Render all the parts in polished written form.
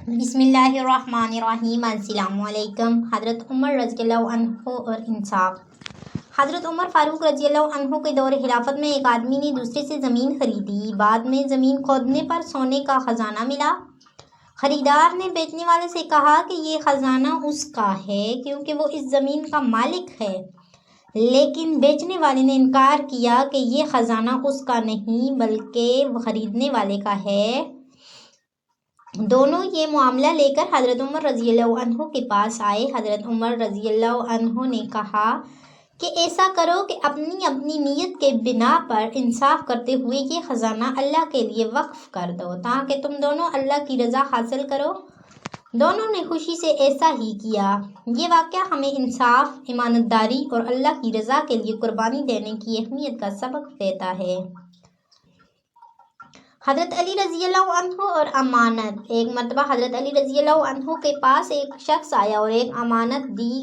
بسم اللہ الرحمن الرحیم۔ السلام علیکم۔ حضرت عمر رضی اللہ عنہ اور انصاف۔ حضرت عمر فاروق رضی اللہ عنہ کے دور خلافت میں ایک آدمی نے دوسرے سے زمین خریدی۔ بعد میں زمین کھودنے پر سونے کا خزانہ ملا۔ خریدار نے بیچنے والے سے کہا کہ یہ خزانہ اس کا ہے کیونکہ وہ اس زمین کا مالک ہے، لیکن بیچنے والے نے انکار کیا کہ یہ خزانہ اس کا نہیں بلکہ خریدنے والے کا ہے۔ دونوں یہ معاملہ لے کر حضرت عمر رضی اللہ عنہ کے پاس آئے۔ حضرت عمر رضی اللہ عنہ نے کہا کہ ایسا کرو کہ اپنی اپنی نیت کے بنا پر انصاف کرتے ہوئے یہ خزانہ اللہ کے لیے وقف کر دو تاکہ تم دونوں اللہ کی رضا حاصل کرو۔ دونوں نے خوشی سے ایسا ہی کیا۔ یہ واقعہ ہمیں انصاف، امانت داری اور اللہ کی رضا کے لیے قربانی دینے کی اہمیت کا سبق دیتا ہے۔ حضرت علی رضی اللہ عنہ اور امانت۔ ایک مرتبہ حضرت علی رضی اللہ عنہ کے پاس ایک شخص آیا اور ایک امانت دی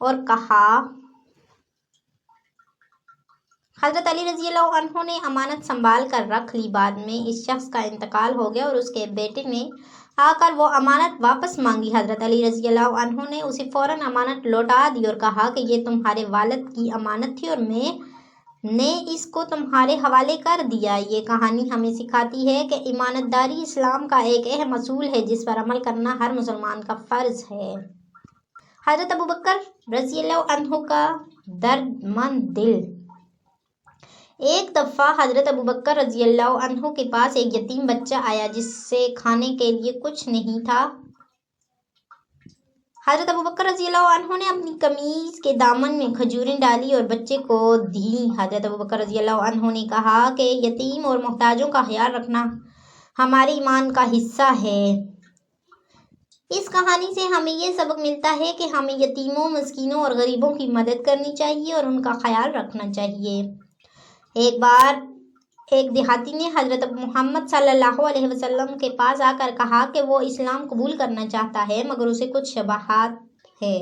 اور کہا۔ حضرت علی رضی اللہ عنہ نے امانت سنبھال کر رکھ لی۔ بعد میں اس شخص کا انتقال ہو گیا اور اس کے بیٹے نے آ کر وہ امانت واپس مانگی۔ حضرت علی رضی اللہ عنہ نے اسے فوراً امانت لوٹا دی اور کہا کہ یہ تمہارے والد کی امانت تھی اور میں نے اس کو تمہارے حوالے کر دیا۔ یہ کہانی ہمیں سکھاتی ہے کہ امانت داری اسلام کا ایک اہم اصول ہے جس پر عمل کرنا ہر مسلمان کا فرض ہے۔ حضرت ابوبکر رضی اللہ عنہ کا درد مند دل۔ ایک دفعہ حضرت ابوبکر رضی اللہ عنہ کے پاس ایک یتیم بچہ آیا جس سے کھانے کے لیے کچھ نہیں تھا۔ حضرت ابوبکر رضی اللہ عنہ نے اپنی قمیض کے دامن میں کھجوریں ڈالی اور بچے کو دیں۔ حضرت ابوبکر رضی اللہ عنہ نے کہا کہ یتیم اور محتاجوں کا خیال رکھنا ہمارے ایمان کا حصہ ہے۔ اس کہانی سے ہمیں یہ سبق ملتا ہے کہ ہمیں یتیموں، مسکینوں اور غریبوں کی مدد کرنی چاہیے اور ان کا خیال رکھنا چاہیے۔ ایک بار ایک دیہاتی نے حضرت محمد صلی اللہ علیہ وسلم کے پاس آ کر کہا کہ وہ اسلام قبول کرنا چاہتا ہے مگر اسے کچھ شبہات ہے۔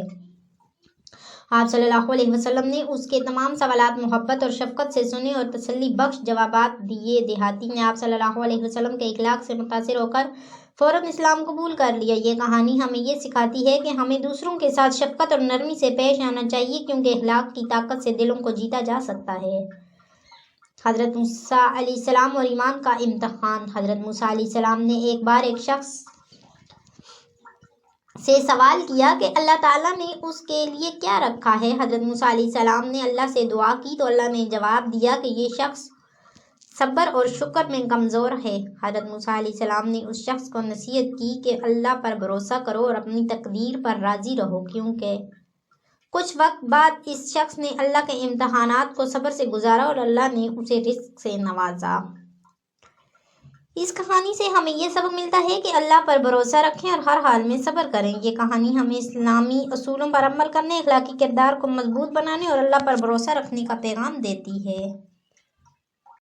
آپ صلی اللہ علیہ وسلم نے اس کے تمام سوالات محبت اور شفقت سے سنے اور تسلی بخش جوابات دیے۔ دیہاتی نے آپ صلی اللہ علیہ وسلم کے اخلاق سے متاثر ہو کر فوراً اسلام قبول کر لیا۔ یہ کہانی ہمیں یہ سکھاتی ہے کہ ہمیں دوسروں کے ساتھ شفقت اور نرمی سے پیش آنا چاہیے کیونکہ اخلاق کی طاقت سے دلوں کو جیتا جا سکتا ہے۔ حضرت موسیٰ علیہ السلام اور ایمان کا امتحان۔ حضرت موسیٰ علیہ السلام نے ایک بار ایک شخص سے سوال کیا کہ اللہ تعالیٰ نے اس کے لیے کیا رکھا ہے۔ حضرت موسیٰ علیہ السلام نے اللہ سے دعا کی تو اللہ نے جواب دیا کہ یہ شخص صبر اور شکر میں کمزور ہے۔ حضرت موسیٰ علیہ السلام نے اس شخص کو نصیحت کی کہ اللہ پر بھروسہ کرو اور اپنی تقدیر پر راضی رہو کیونکہ کچھ وقت بعد اس شخص نے اللہ کے امتحانات کو صبر سے گزارا اور اللہ نے اسے رزق سے نوازا۔ اس کہانی سے ہمیں یہ سبق ملتا ہے کہ اللہ پر بھروسہ رکھیں اور ہر حال میں صبر کریں۔ یہ کہانی ہمیں اسلامی اصولوں پر عمل کرنے، اخلاقی کردار کو مضبوط بنانے اور اللہ پر بھروسہ رکھنے کا پیغام دیتی ہے۔